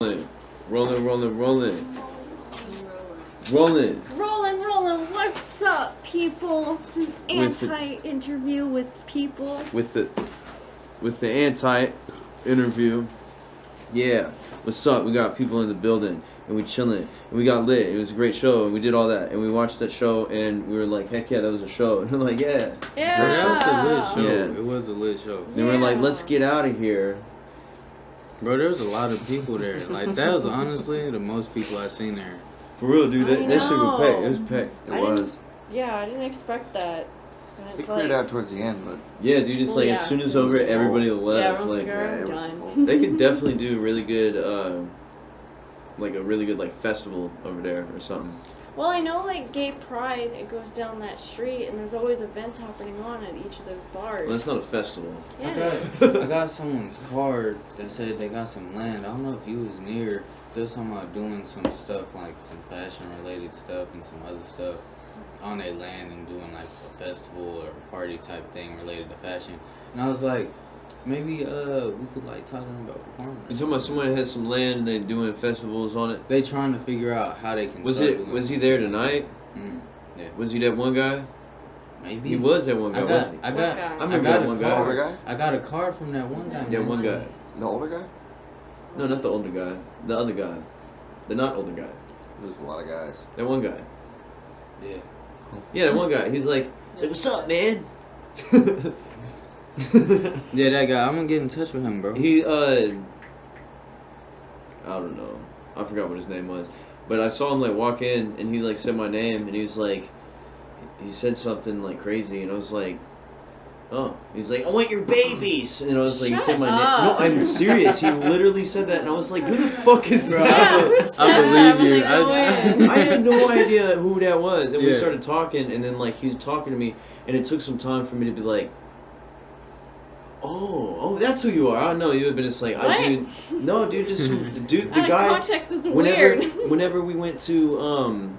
Rolling, rolling. Rolling. What's up, people? This is anti-interview with people. With the anti-interview. Yeah. What's up? We got people in the building and we chilling and we got lit. It was a great show and we did all that and we watched that show and we were like, heck yeah, that was a show. And we're like, yeah. Yeah. Bro, that was a lit show. Yeah. It was a lit show. And we're like, let's get out of here. Bro, there was a lot of people there. Like, that was honestly the most people I seen there. For real, dude. That shit was packed. It was packed. It was. Yeah, I didn't expect that. And It cleared out towards the end, but Yeah, dude. It's like as soon as over, everybody left. Yeah, everyone's like, like, yeah, alright, it was done. full. they could definitely do a really good, like a really good like festival over there or something. Well, I know like Gay Pride, it goes down that street, and there's always events happening on at each of those bars. Well, that's not a festival. Yeah. I got someone's card that said they got some land. I don't know if you was near. They was talking about doing some stuff, like some fashion related stuff and some other stuff on their land and doing like a festival or a party type thing related to fashion. And I was like, maybe we could like talk to them about performing. You talking about someone that has some land and they doing festivals on it? They trying to figure out how they can. Was start it? doing Was he some there shit like tonight? that. Yeah. Was he that one guy? Maybe He was that one guy, wasn't he? I What got. guy? I I remember got that a one the guy. older card. guy? I got a card from that one guy. Yeah, one guy. The older guy? No, not the older guy. The other guy. The not older guy. There's a lot of guys. That one guy. Yeah. Yeah, that one guy. He's like, what's up, man? Yeah, that guy. I'm gonna get in touch with him, bro. He, I don't know. I forgot what his name was. But I saw him, like, walk in, and he, like, said my name, and he was like, he said something, like, crazy, and I was like, oh. He's like, I want your babies! And I was like, he said my name. No, I'm serious. He literally said that, and I was like, who the fuck is Bro, that? Yeah, who said I that believe when you. they go in? I had no idea who that was. And we Yeah. started talking, and then, like, he was talking to me, and it took some time for me to be like, oh, that's who you are. I don't know you, but it's like, What? dude, no, dude, just, dude, the Out of guy, context is whenever, weird. whenever we went to,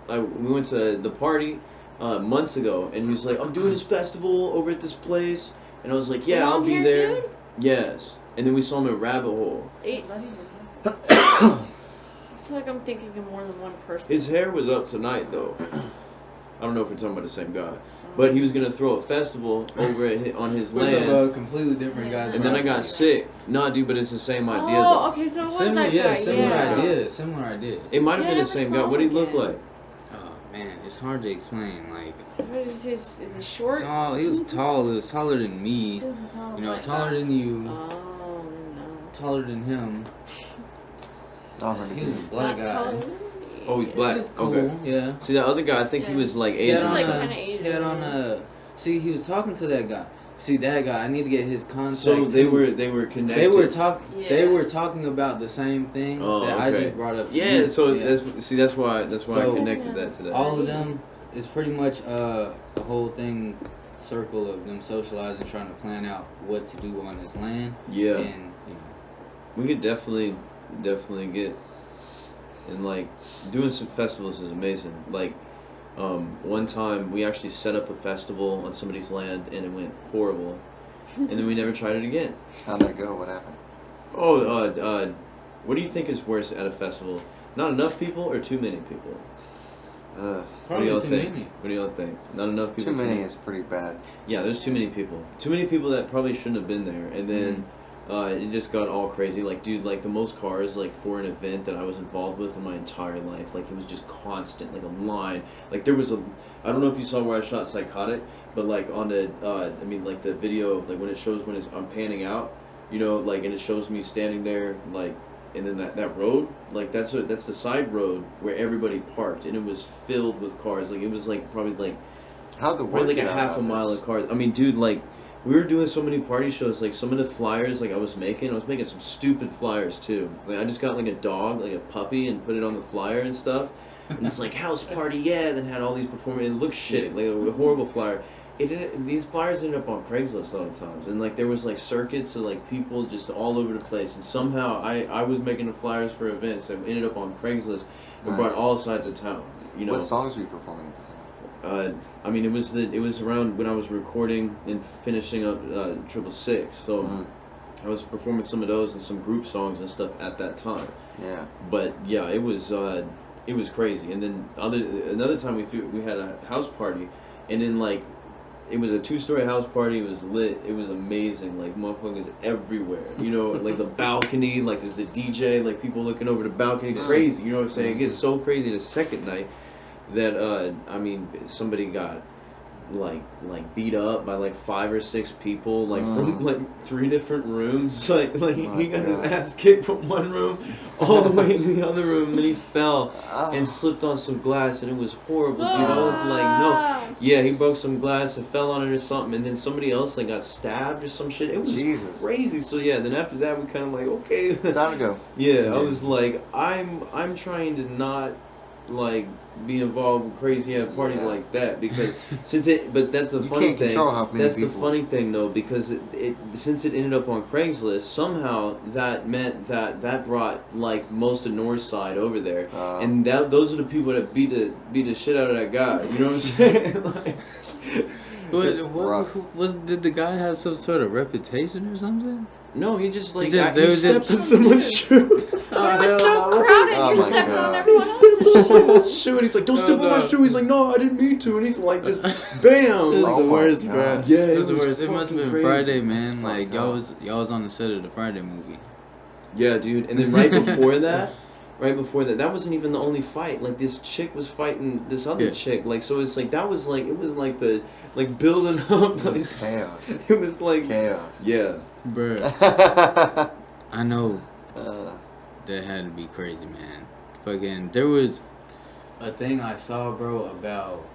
we went to the party, months ago, and he was like, I'm doing this festival over at this place, and I was like, yeah, I'll be Long-haired there. dude? Yes. And then we saw him at Rabbit Hole. I feel like I'm thinking of more than one person. His hair was up tonight, though. I don't know if we're talking about the same guy. But he was going to throw a festival over on his What's land. up, completely different guys. And then I got sick. Nah, dude, but it's the same idea, Oh, though. okay, so it was Similar, that yeah, guy. similar yeah. idea, similar idea. It might have Yeah, I been the never same saw guy. him What did he look again. like? Oh man, it's hard to explain. Like, Is he short? tall, he was tall. He was taller than me. He was a tall You know, black taller guy. than you, Oh, no. taller than him. Already. He was a black Not guy. taller than me. Oh, he's black. He was cool. Okay. Yeah. See, that other guy, I think he Yeah. was like He had Asian. on like or something. kinda Asian, He had on a. See, he was talking to that guy. See, that guy. I need to get his contact. So they too. were connected. They were talk. Yeah. They were talking about the same thing Oh, that I okay. just brought up. To Yeah, you. so Yeah. that's why I So- connected that to that. all of them is pretty much the whole thing, circle of them socializing, trying to plan out what to do on this land. Yeah. And you know, We could definitely get, and like doing some festivals is amazing. Like, one time we actually set up a festival on somebody's land and it went horrible, and then we never tried it again. How'd that go? What happened? Oh, what do you think is worse at a festival? Not enough people or too many people? What do probably y'all too think? many. What do y'all think? Not enough people. Too many is pretty bad. Yeah, there's too many people. Too many people that probably shouldn't have been there, and then it just got all crazy. Like, dude, like the most cars like for an event that I was involved with in my entire life. Like, it was just constant, like a line. Like there was a, I don't know if you saw where I shot Psychotic, but like on the, I mean like the video, like when it shows when I'm panning out, you know, like and it shows me standing there, like, and then that road, like that's the side road where everybody parked, and it was filled with cars. Like it was like probably like. How did the Probably word like get a out half a about mile this? of cars. I mean, dude, like, we were doing so many party shows. Like, some of the flyers, like, I was making some stupid flyers, too. Like, I just got, like, a dog, like, a puppy, and put it on the flyer and stuff. And it's like, house party, yeah. Then had all these performers. It looked shitty. Like, a horrible flyer. These flyers ended up on Craigslist a lot of times. And, like, there was, like, circuits of, like, people just all over the place. And somehow I was making the flyers for events that ended up on Craigslist and brought Nice. all sides of town. You know? What songs were you performing at the time? I mean, it was around when I was recording and finishing up 666. So, I was performing some of those and some group songs and stuff at that time. Yeah. But yeah, it was crazy. And then another time we had a house party, and then like it was a 2-story house party. It was lit. It was amazing. Like motherfuckers everywhere. You know, like the balcony. Like there's the DJ. Like people looking over the balcony. Crazy. You know what I'm saying? It gets so crazy the second night that I mean somebody got like beat up by like 5 or 6 people like from like 3 different rooms. Like he got his ass kicked from one room all the way in the other room, and he fell and slipped on some glass, and it was horrible, dude. I was like, no, yeah, he broke some glass and fell on it or something, and then somebody else like got stabbed or some shit. It was crazy. So yeah, then after that we kind of like, okay, time to go. Yeah, I was like, I'm trying to not like be involved with crazy ass parties like that, because but that's the funny thing. That's the funny thing though, because since it ended up on Craigslist, somehow that meant that brought like most of Northside over there, and those are the people that beat the shit out of that guy. You know what I'm saying? Like, did the guy have some sort of reputation or something? No, he just like he stepped on someone's shoe. It was so crowded. You're stepping on everyone else's shoe. Someone's shoe, and he's like, "Don't step on my shoe." He's like, "No, I didn't mean to." And he's like, "Just bam!" This is the worst, bro. Yeah, it was the worst. It must have been crazy. Friday, man. Like y'all was on the set of the Friday movie. Yeah, dude. And then right before that, that wasn't even the only fight. Like this chick was fighting this other chick. Like so, it's like it was like the building up like chaos. It was like chaos. Yeah, bro. I know that had to be crazy, man. Fucking, there was a thing I saw, bro, about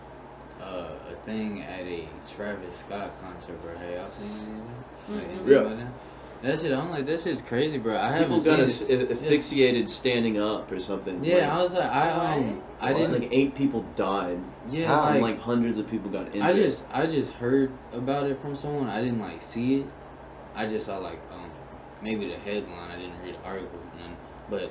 a thing at a Travis Scott concert, bro. Have y'all seen anything? Yeah. That shit, I'm like, that shit's crazy, bro. I People haven't got seen asphyxiated standing up or something. Yeah, I was like, I didn't. Like 8 people died. Yeah, and like hundreds of people got injured. I just heard about it from someone. I didn't like see it. I just saw like maybe the headline. I didn't read the article, but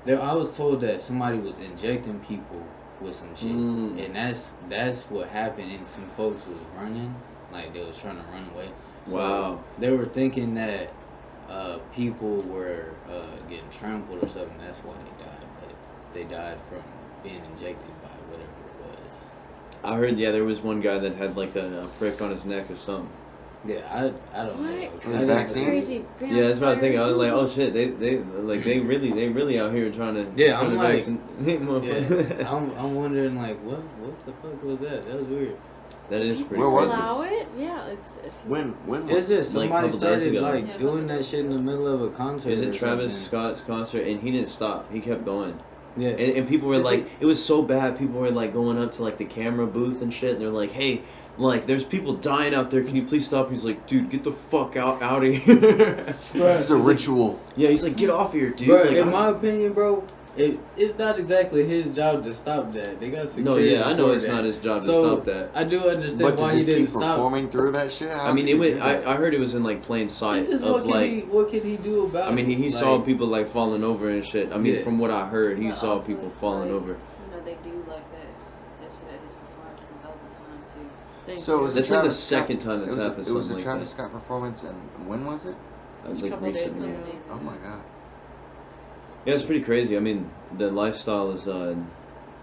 I was told that somebody was injecting people with some shit, and that's what happened. And some folks was running, like they was trying to run away. So they were thinking that people were getting trampled or something. That's why they died. But they died from being injected by whatever it was. I heard, there was one guy that had like a prick on his neck or something. Yeah, I don't know. Was it vaccines? Yeah, that's what I was thinking. I was like, oh shit, they really out here trying to I'm like, I'm wondering like what the fuck was that? That was weird. That is pretty. Where was this? this? Yeah, it's when it's just somebody like started like doing that shit in the middle of a concert. Is it Travis Scott's concert? And he didn't stop. He kept going. Yeah. And people were it was so bad. People were like going up to like the camera booth and shit, and they're like, hey, like there's people dying out there. Can you please stop? He's like, dude, get the fuck out of here. This is a ritual. He's like, get off here, dude. Bro, like, in my opinion, bro, it's not exactly his job to stop that. They got security. No, I know it's not his job to stop that. I do understand why he didn't stop. Performing through that shit. I mean, it was. I heard it was in like plain sight of what can he do about it? I mean, he saw people like falling over and shit. I mean, from what I heard, he saw also, people falling over. You know, they do like that shit at his performances all the time too. So it was that's like the second time that's happened. It was a Travis Scott performance, and when was it? That was like recently. Oh my god. Yeah, it's pretty crazy. I mean, the lifestyle is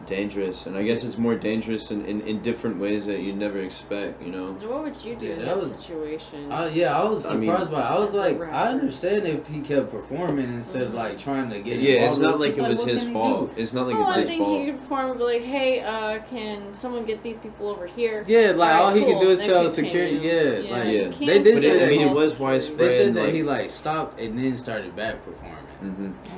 dangerous, and I guess it's more dangerous in different ways that you'd never expect, you know? What would you do in that situation? I was surprised by it. I was like, I understand if he kept performing instead of like trying to get involved. It's not like it was his fault. It's not like it's his fault. I think he could perform and be like, hey, can someone get these people over here? Yeah, like all he could do is tell security. They did say that. I mean, it was widespread. They said that he like stopped and then started back performing.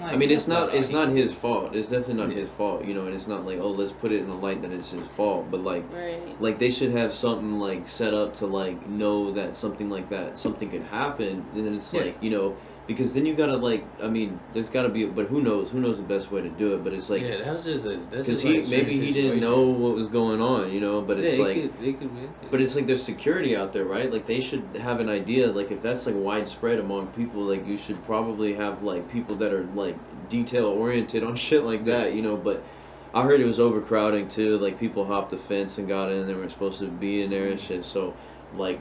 Like, I mean, it's not his fault. It's definitely not his fault, you know. And it's not like, oh, let's put it in the light that it's his fault. But like they should have something like set up to like know that something could happen. And then it's like, you know, because then you gotta like, I mean, there's gotta be, but who knows the best way to do it. But it's like, that was just because maybe he didn't know what was going on, you know. But it's it could be. But it's like there's security out there, right? Like they should have an idea. Like if that's like widespread among people, like you should probably have like people that are like detail oriented on shit like that, you know. But I heard it was overcrowding too. Like people hopped the fence and got in. They weren't supposed to be in there and shit. So like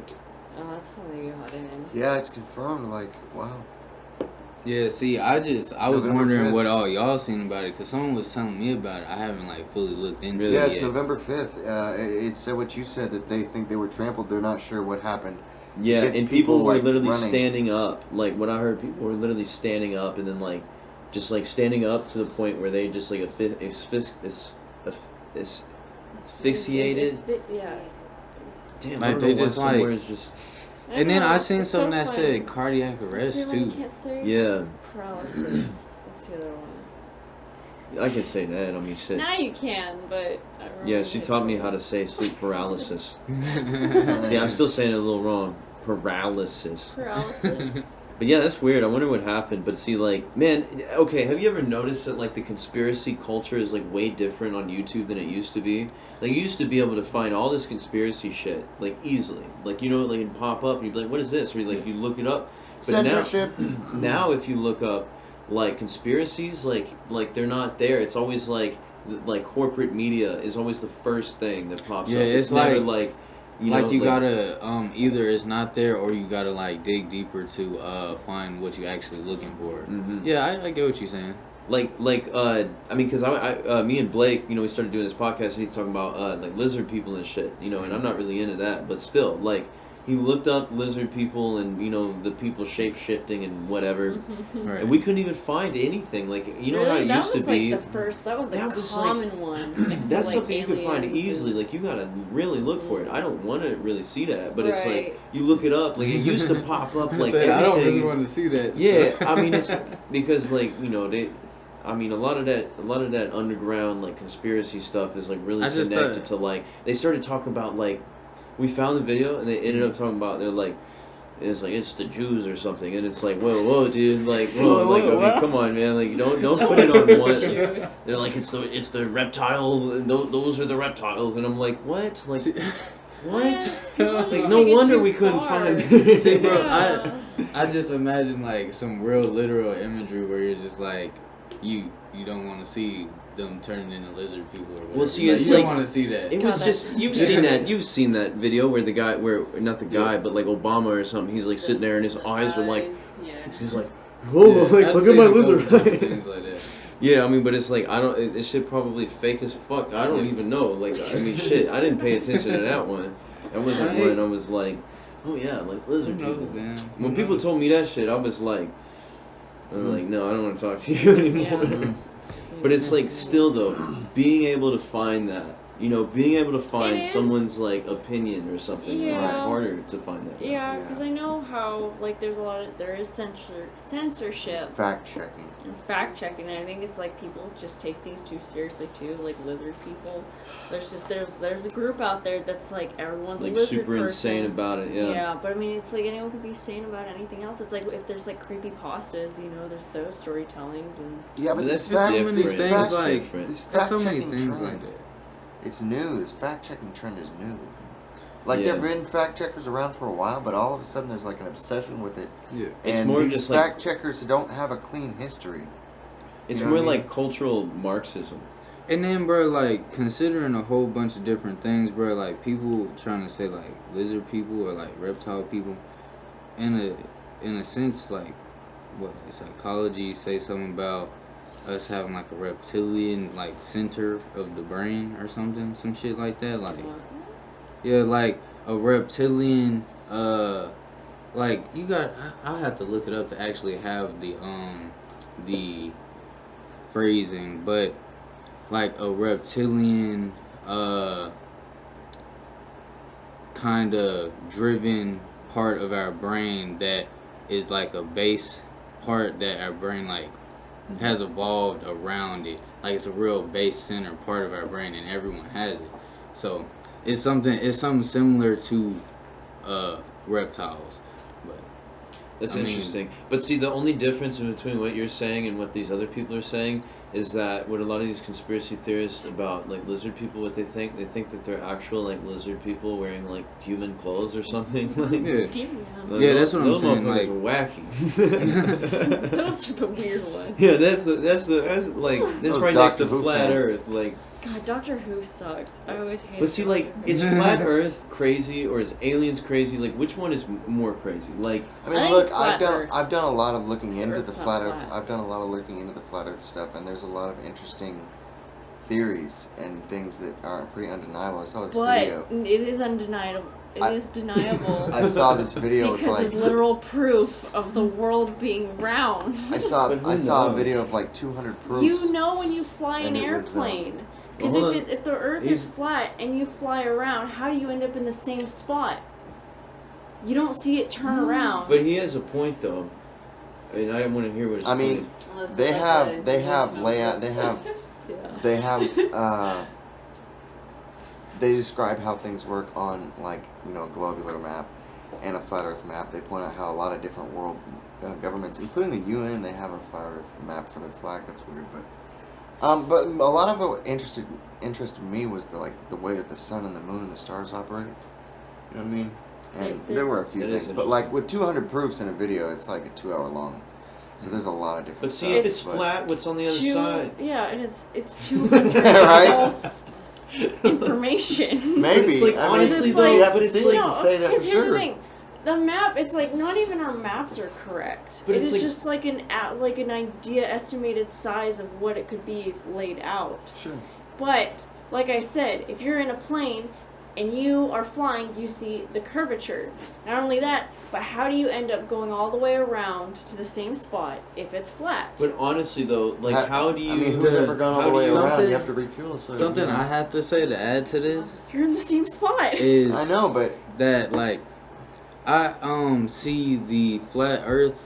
Oh, that's how they got in. Yeah, it's confirmed. Like, wow. Yeah, see, I was November wondering 5th. what all y'all seen about it, because someone was telling me about it. I haven't, like, fully looked into Really? it Yeah, it's yet. November 5th. It said what you said, that they think they were trampled. They're not sure what happened. Yeah, get and people, people were like, literally running. standing up. Like what I heard, people were literally standing up and then like, just like standing up to the point where they just like asphyxiated. Yeah. Damn, Like, I don't they know why just, some like- words just. And then know, I seen it's something so that funny. said cardiac What's the arrest, other one you too. can't say? Yeah, Paralysis. That's the other one. I can say that. I mean, shit. Now you can, but I remember Yeah, she when taught I me told how to you. say sleep paralysis. See, I'm still saying it a little wrong. Paralysis. Paralysis. But yeah, that's weird. I wonder what happened. But see, like, man, okay, have you ever noticed that, like, the conspiracy culture is, like, way different on YouTube than it used to be? Like, you used to be able to find all this conspiracy shit, like, easily. Like, you know, like, it'd pop up and you'd be like, what is this? Or, like, you look it up. But Censorship. now, if you look up, like, conspiracies, like, they're not there. It's always, like, corporate media is always the first thing that pops Yeah, up. it's never, like- you like know, you gotta either it's not there or you gotta like dig deeper to find what you actually looking for. Mhm. Yeah, I get what you're saying. I mean, because me and Blake, you know, we started doing this podcast, and he's talking about, like, lizard people and shit, you know, and I'm not really into that, but still, like, he looked up lizard people and, you know, the people shape-shifting and whatever, Right. and we couldn't even find anything, like, you know how Really? it that used to was be? like the first. That was the That was, like- common one. Next That's to, like, something you could find aliens easily, and- like, you gotta really look for it. I don't want to really see that, but it's like, Right. you look it up, like, it used to pop up, like, I don't really everything. want to see that. Yeah, stuff. I mean, it's because, like, you know, I mean, a lot of that underground, like, conspiracy stuff is, like, really I just connected thought- to, like, they started talking about, like, we found the video and they ended up talking about, they're like, it's like, it's the Jews or something, and it's like, whoa, dude, like, whoa, like, I mean, come on, man, like, don't put it on one. Jews. They're like, it's the reptile, and those are the reptiles, and I'm like, what? Like, See, what? People Like, just no take it wonder too we couldn't far. find. see, bro, Yeah. I just imagine like some real literal imagery where you're just like, you don't want to see them turning into lizard people or whatever. Well, see, like, it's you don't like- want to see that. It God, was that's- just you've seen that video where the guy not the guy but like Obama or something, he's like sitting there and his eyes are like, Yeah. he's like, whoa, Yeah, like I've look at seen my a couple lizard. different things like that. Yeah, I mean, but it's like this shit probably fake as fuck. I don't even know. Like, I mean, shit, I didn't pay attention to that one. That wasn't Right. one I was like, oh yeah, like lizard Who knows, people. man? When Who people knows? told me that shit, I was like, no, I don't want to talk to you anymore. Mm. But it's like still though, being able to find that, you know, being able to find It is. someone's like opinion or something, it's Yeah. harder to find that. Yeah, Yeah. because I know how like there is censorship Fact checking. and fact checking. And I think it's like people just take things too seriously too, like lizard people. There's a group out there that's like everyone's Like a lizard super person. insane about it, yeah. Yeah, but I mean, it's like anyone could be sane about anything else. It's like if there's like creepy pastas, you know, there's those storytellings and Yeah, but But this that's fact, different. this things fact, like- different. this There's fact so many checking things trend. like that. It's new. This fact checking trend is new. Like Yeah. there've been fact checkers around for a while, but all of a sudden there's like an obsession with it. Yeah. It's And more these just like- fact checkers don't have a clean history. It's You know what more I mean? like cultural Marxism. And then, bro, like, considering a whole bunch of different things, bro, like, people trying to say, like, lizard people or, like, reptile people, in a sense, like, what, psychology say something about us having, like, a reptilian, like, center of the brain or something, some shit like that, like, yeah, like, a reptilian, like, you got, I'll have to look it up to actually have the phrasing, but like a reptilian kind of driven part of our brain that is like a base part that our brain like has evolved around it, like it's a real base center part of our brain and everyone has it. So it's something similar to reptiles, but That's I mean- interesting. But see, the only difference in between what you're saying and what these other people are saying is that what a lot of these conspiracy theorists about like lizard people, what they think that they're actual like lizard people wearing like human clothes or something. Like, yeah. damn. like, Yeah, that's what I'm those saying, motherfuckers like- are wacky. Those are the weird ones. Yeah, that's like this Those right next Doctor to Who flat fans. Earth. Like God, Doctor Who sucks. I always hate. But see, like, is flat Earth crazy or is aliens crazy? Like, which one is more crazy? Like, I mean, I think look, flat Earth. I've done a lot of looking The into the Earth's not flat Earth. flat. I've done a lot of looking into the flat Earth stuff, and there's a lot of interesting theories and things that are pretty undeniable. I saw this But video. it is undeniable. It is deniable. I saw this video with because like it's literal proof of the world being round. I saw But who a knows? video of like 200 proofs. You know when you fly an And it was, airplane. Because Well, hold if the Earth is flat and you fly around, how do you end up in the same spot? You don't see it turn around. but he has a point though. I mean, I want to hear what his I mean, point is. Unless they it's like have a they have dimensional layout. proof. They have they describe how things work on, like, you know, a globular map and a flat Earth map. They point out how a lot of different world governments, including the UN, they have a flat Earth map for their flag. That's weird, but a lot of what interested me was the way that the sun and the moon and the stars operate. You know what I mean? And there were a few That is things, but like with 200 proofs in a video, it's like a 2-hour long. So there's a lot of different But see, stuff. if it's but- flat, what's on the other side? Yeah, and it's too Right? false information. Maybe. It's like, I mean, honestly, it's though, like- you have but to it's see like- it to say that for because here's sure. the thing. The map, it's like not even our maps are correct. But It it's is like- just like an idea estimated size of what it could be if laid out. Sure. But like I said, if you're in a plane and you are flying, you see the curvature. Not only that, but how do you end up going all the way around to the same spot if it's flat? But honestly, though, like, how do you? I mean, who's ever gone all how the way do you- around? Something- You have to refuel. So Something you know. I have to say to add to this You're in the same spot. is I know, but that, like, I see the flat Earth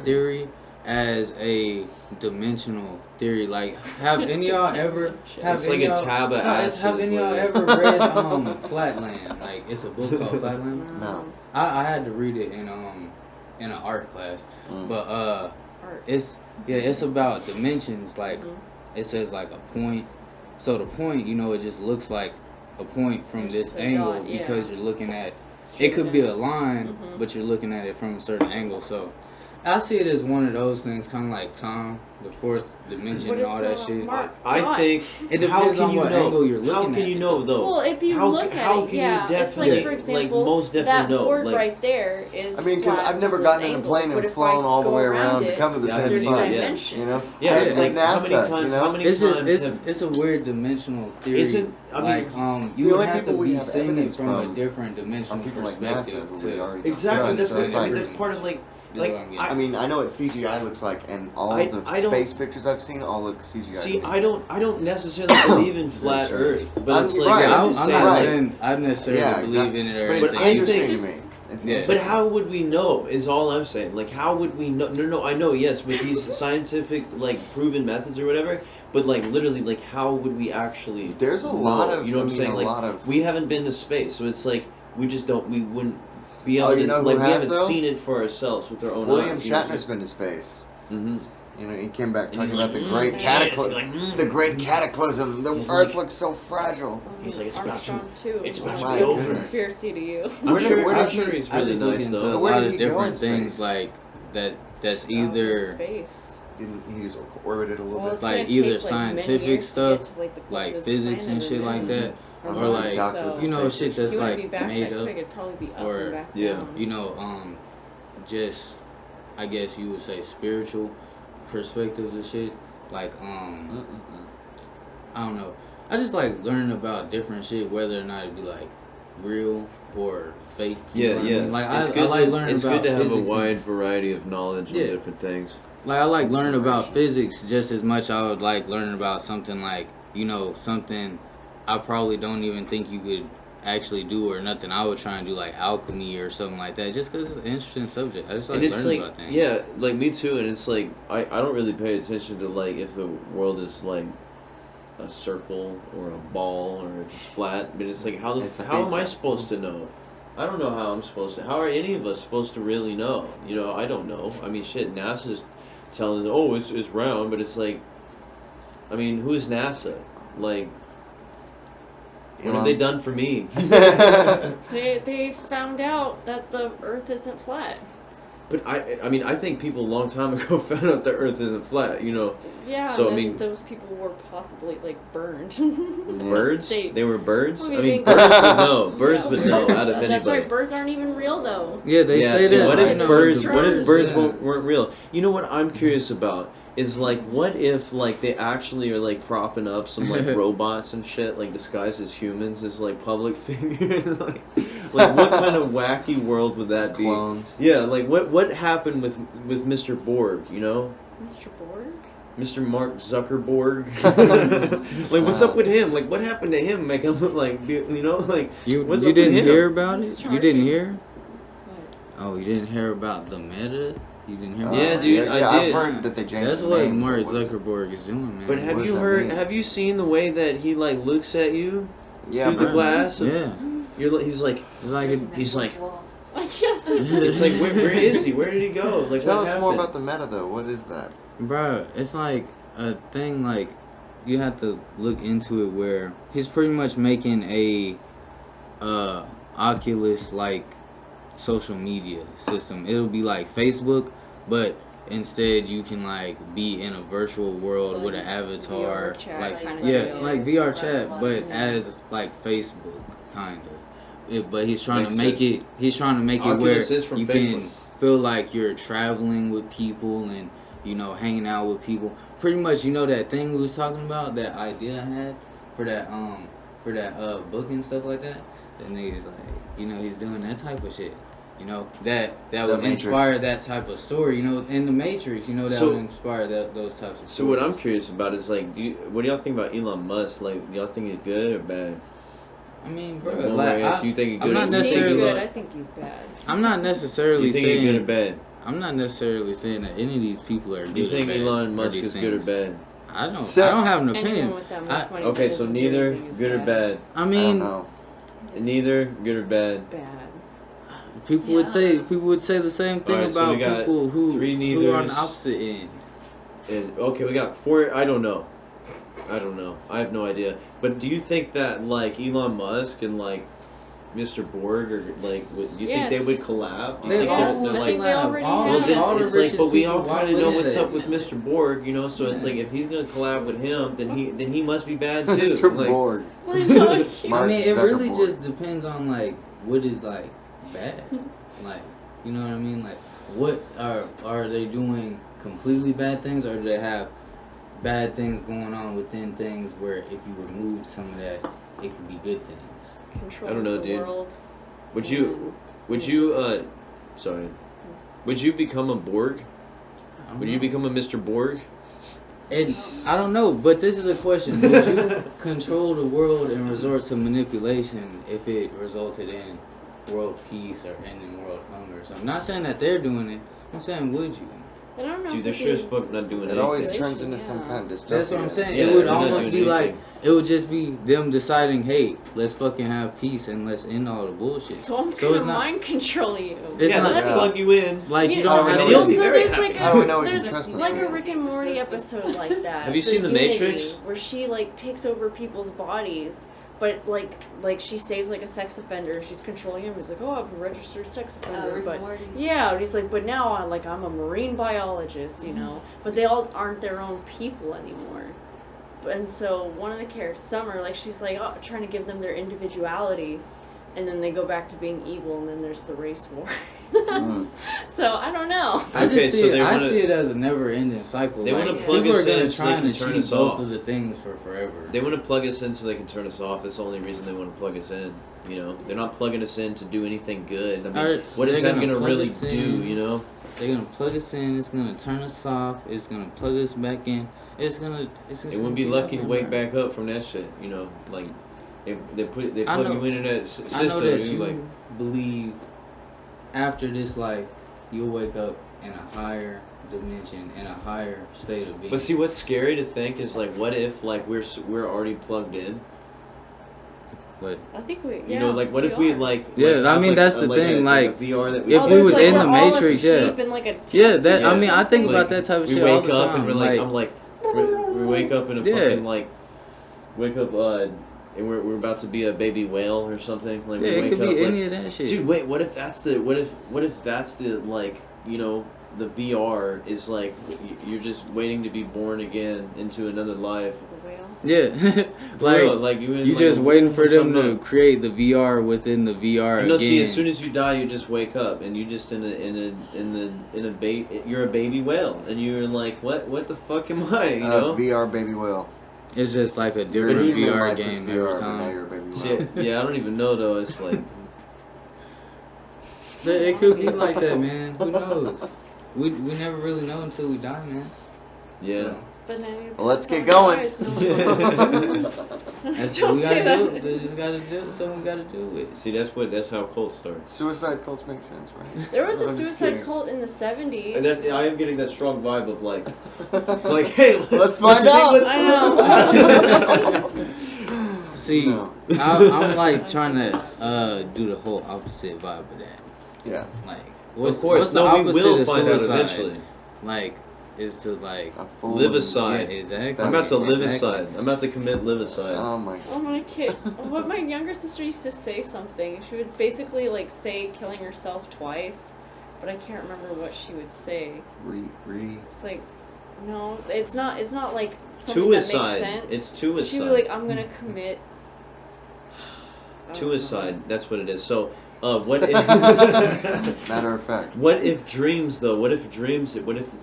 theory as a dimensional theory. Like, have It's any a y'all ever dimension. It's any like a y'all- tab of no, it's- acid have any y'all with- ever read Flatland? Like, it's a book called Flatland. No. I had to read it in an art class, but Art. it's about dimensions. Like, Mhm. it says like a point. So the point, it just looks like a point from It's this just a angle dot, yeah. because you're looking at. It could be a line, Mhm. but you're looking at it from a certain angle. So I see it as one of those things, kind of like time, the fourth dimension, But and all that it's shit. not I dot. think. It how depends can on you what know? angle you're How looking can at you it, know though. though? Well, if you how, look at how it, can yeah, you definitely, it's like, for example, like, most that definitely know, board like, right there is. I mean, because flat I've never from gotten this in a angle, plane but and if flown I all the go way around around to it, come to the Yeah, same there's spot. dimension. You know? Yeah, Yeah. like how NASA, many times? you know? How many It's just times? have, it's a weird dimensional theory. Isn't- I mean, like the you would only have to people we be have seeing it evidence from a from different dimensional people like perspective. NASA, who we to- already exactly. discussed, That's so what it's I mean. like- That's part of like. That's Like what I'm getting I mean, I know what CGI looks like, and all I- of the I don't- space pictures I've seen all look CGI. See, to me. I don't necessarily believe in flat Sure. Earth, but I'm- it's like right, I'm I'm just not saying. right. saying I necessarily Yeah, believe exactly. in it or But it's But I anything. interesting think- to me. It's Yeah. But how would we know? Is all I'm saying. Like, how would we know? No, I know. Yes, with these scientific, like, proven methods or whatever. But like, literally, like, how would we actually? There's a know? lot of, You know what I'm I mean, saying? a Like, lot of- we haven't been to space, so it's like we just don't. We wouldn't be Oh, able you to. know who Like, we has, haven't though? seen it for ourselves with our own William eyes. You know, Shatner's been to space. Mm-hmm. You know, he came back talking He's about like, the great yes, cataclysm. like, The great cataclysm. The He's Earth like- looks so fragile. He's like, it's about Armstrong to- too. it's about to That's be a over. conspiracy to you. I'm Where did- sure, where I'm did sure he- he's I really just look nice into though. a Where lot did of he go in different things space? like that's Out in either space. Didn't he just orbited a little Well, bit? it's like gonna either take, like, many scientific years to stuff, get to, like, the like closest physics and planet shit or like that, Mhm. or like Docked with the you know space shit station. that's You wouldn't be like back made that up, quick, it'd probably be up or, and back yeah. down. Just I guess you would say spiritual perspectives and shit. Like I don't know. I just like learning about different shit, whether or not it be like real or fake. You know what I mean? Like it's I good. like learning It's about good to have a physics and- wide variety of knowledge Yeah. on different things. Like I like learning about Consideration. physics just as much I would like learning about something like, something I probably don't even think you could actually do or nothing. I would try and do like alchemy or something like that just because it's an interesting subject. I just like And it's learning like, about things. yeah, like me too. And it's like I don't really pay attention to like if the world is like a circle or a ball or if it's flat. But it's like how It's a am I pizza. supposed to know? I don't know how I'm supposed to. How are any of us supposed to really know? You know, I don't know. I mean, shit. NASA's telling us, oh, it's round, but it's like, I mean, who's NASA? Like, what have they done for me? They found out that the Earth isn't flat. But I mean, I think people a long time ago found out the Earth isn't flat. You know, Yeah, So, and I then mean- those people were possibly like burned. birds. State. They were birds. What do I you mean, think? birds would know. Birds Yeah, would know birds- out of That's anybody. right. Birds aren't even real though. Yeah, they Yeah. say So that. what you if know, birds? the What if birds yeah. weren't real? You know what I'm curious about is like, what if like they actually are like propping up some like robots and shit, like disguised as humans, as like public figures? like what kind of wacky world would that be? Clones. Yeah, like what happened with Mr. Borg? You know, Mr. Borg? Mr. Mark Zuckerberg. Like, what's up with him? Like, what happened to him? Make him look like, you know, like You what's you up with didn't him? hear about He's it? You didn't charging. hear? What? Oh, you didn't hear about the meta? You didn't hear about Yeah, that? dude, I I've did. heard that they changed That's the what name. Mark What is it? Zuckerberg is doing, man. But have What you does that heard? mean? Have you seen the way that he like looks at you Yeah, through the but glass? Yeah. He's like, It's like it, he's like, Yes. it's like, where is he? Where did he go? Like, tell what us more happened? about the meta though. What is that? bro, it's like a thing like you have to look into it where he's pretty much making a Oculus like social media system. It'll be like Facebook, but instead you can like be in a virtual world So, with an like, avatar, VR chat like kind of yeah, deal. like VR chat, but Yeah. as like Facebook kind of. But he's trying Makes to make sense. it. He's trying to make it where Oculus is from you Facebook. can feel like you're traveling with people and you know hanging out with people. Pretty much, you know that thing we was talking about, that idea I had for that book and stuff like that. That nigga's like, you know, he's doing that type of shit. You know that The would Matrix. inspire that type of story. You know, in the Matrix, you know that So- would inspire those types of. So what I'm stories. curious about is like, what do y'all think about Elon Musk? Like, do y'all think he's good or bad? I mean, bro, Like, one like way, I guess you think he's I'm good. not He's necessarily- good. I think he's bad. I'm not necessarily You think he's saying good or bad? I'm not necessarily saying that any of these people are good. Do you think or bad, Elon or Musk these is good or things. bad? I don't have an opinion. Anyone with that much I- money Okay, doesn't so do neither anything is good or bad. I I don't mean, know. Neither good or bad. Bad. people would say the same thing Alright, so about we got people who three are on neithers. the opposite end. And okay, we got 4. I don't know. I have no idea. But do you think that like Elon Musk and like Mr. Borg or like, do you think Yes. they would collab? Do you They think all Yes, they're I like? think they already all, have. Well, then all the it's like, richest but we all people, why kind of know wouldn't what's they? up with Mr. Borg, you know. So it's like if he's gonna collab with him, then he must be bad too. Mr. Like, Borg. I know, I can't- Mark I mean, it really Zuckerberg. just depends on like what is like bad, like you know what I mean. Like, what are they doing completely bad things, or do they have bad things going on within things where if you removed some of that, it could be good things. Control I don't know, the dude. world. would you sorry, would you become a Borg? I don't Would you know. become a Mr. Borg? And I don't know, but this is a question: would you control the world and resort to manipulation if it resulted in world peace or ending world hunger? So I'm not saying that they're doing it. I'm saying, would you? I don't know. Dude, if they're it sure as is- fuck not doing It anything. always turns into some Yeah. kind of dystopia. That's what I'm saying. Yeah, it would they're not almost doing be like anything. it would just be them deciding, hey, let's fucking have peace and let's end all the bullshit. So I'm So gonna it's not- mind control you. It's Yeah, not- let's plug you in. Like you Yeah, don't How do we have know to. You'll Also, be very there's happy. like How do we know we can there's trust them? like a Rick and Morty episode like that. Have you for seen The Unity, Matrix? Where she like takes over people's bodies, but like she saves like a sex offender. She's controlling him. He's like, oh, I'm a registered sex offender, Rick but and Morty. yeah, and he's like, but now I'm a marine biologist, you know. But they all aren't their own people anymore. And so one of the characters, Summer, like she's like trying to give them their individuality, and then they go back to being evil, and then there's the race war. Mm. So I don't know. I Okay, just see so it. they I wanna- see it as a never-ending cycle. They like, wanna plug people us are gonna in so try they and can turn achieve us both off. of the things for forever. They want to plug us in so they can turn us off. That's the only reason they want to plug us in. You know, they're not plugging us in to do anything good. I mean, Alright, what is they're that gonna gonna plug really us do? in. You know, They're gonna plug us in. It's gonna turn us off. It's gonna plug us back in. It's gonna. It's they wouldn't be lucky to wake back up from that shit. You know, like they I plug know- you into that I system. know that and you you're like, believe after this life, you'll wake up in a higher dimension, in a higher state of being. but see, what's scary to think is like, what if like we're already plugged in? But I think we. You know, like what if we are. like? Yeah, like, I have, mean, like, that's a, the like thing, a, like, a VR that we if Oh, we there's, was like, in we're the all Matrix, yeah. asleep in, like, a Yeah, test that I tube or mean, I think something. about that type of we shit all wake the up time. and we're like, like, I'm like, we wake up in a Yeah. fucking like, wake up and we're about to be a baby whale or something. Like yeah, we it wake could up be like, any of that shit. dude, wait, what if that's the like you know, the VR is like you're just waiting to be born again into another life. It's a whale. Yeah, Real, like you in, you like, just a waiting womb for or them to something. create the VR within the VR No, again. see, as soon as you die, you just wake up, and you just in a baby. You're a baby whale, and you're like, what the fuck am I? You know? VR baby whale. It's just like a Your different human VR life is game VR, every but now time. you're a baby whale. Shit, yeah, I don't even know though. It's like, But it could be like that, man. Who knows? We never really know until we die, man. yeah. But then you Well, let's get someone going. dies, no. That's Don't what we say gotta that. do. They just gotta do. Someone gotta do it. See, that's how cults start. Suicide cults make sense, right? There was a I'm just suicide kidding. cult in the 70s. And that's I am getting that strong vibe of like, hey, Let's find see out. what's I going on. See, No. I'm like trying to do the whole opposite vibe of that. Yeah. Like, Of what's course, the no, we opposite will of find out suicide? eventually. Like, is to like A full Live yeah, aside. exactly. I'm about to live exactly. aside. I'm about to commit live aside. Oh my. Oh my kid! But my younger sister used to say something. She would basically like say killing herself twice, but I can't remember what she would say. It's like, no, it's not. It's not like something that makes Suicide. sense. It's suicide. She'd be like, I'm gonna commit. I don't know. Suicide. That's what it is. So, what if? Matter of fact. What if dreams though? What if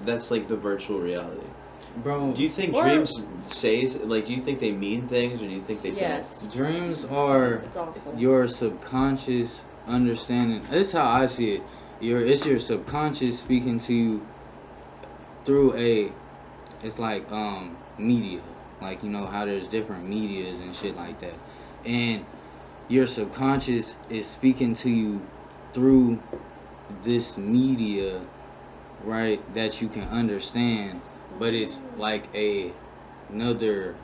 that's like the virtual reality? Bro, Do you think Or- dreams say like? Do you think they mean things, or do you think they Yes, dreams are it's awful. your subconscious understanding. This is how I see it. It's your subconscious speaking to you through it's like media. Like, you know how there's different medias and shit like that. And your subconscious is speaking to you through this media, right, that you can understand, but it's like another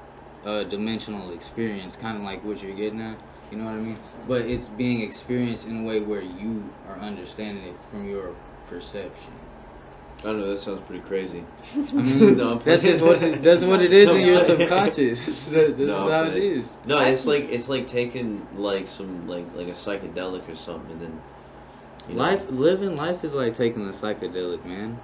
dimensional experience, kind of like what you're getting at. You know what I mean? But it's being experienced in a way where you are understanding it from your perception. I don't know. That sounds pretty crazy. I mean, No, I'm that's just what it is in your subconscious. This is No, I'm how it playing. is. No, it's like taking like some like a psychedelic or something, and then you know. Living life is like taking a psychedelic, man.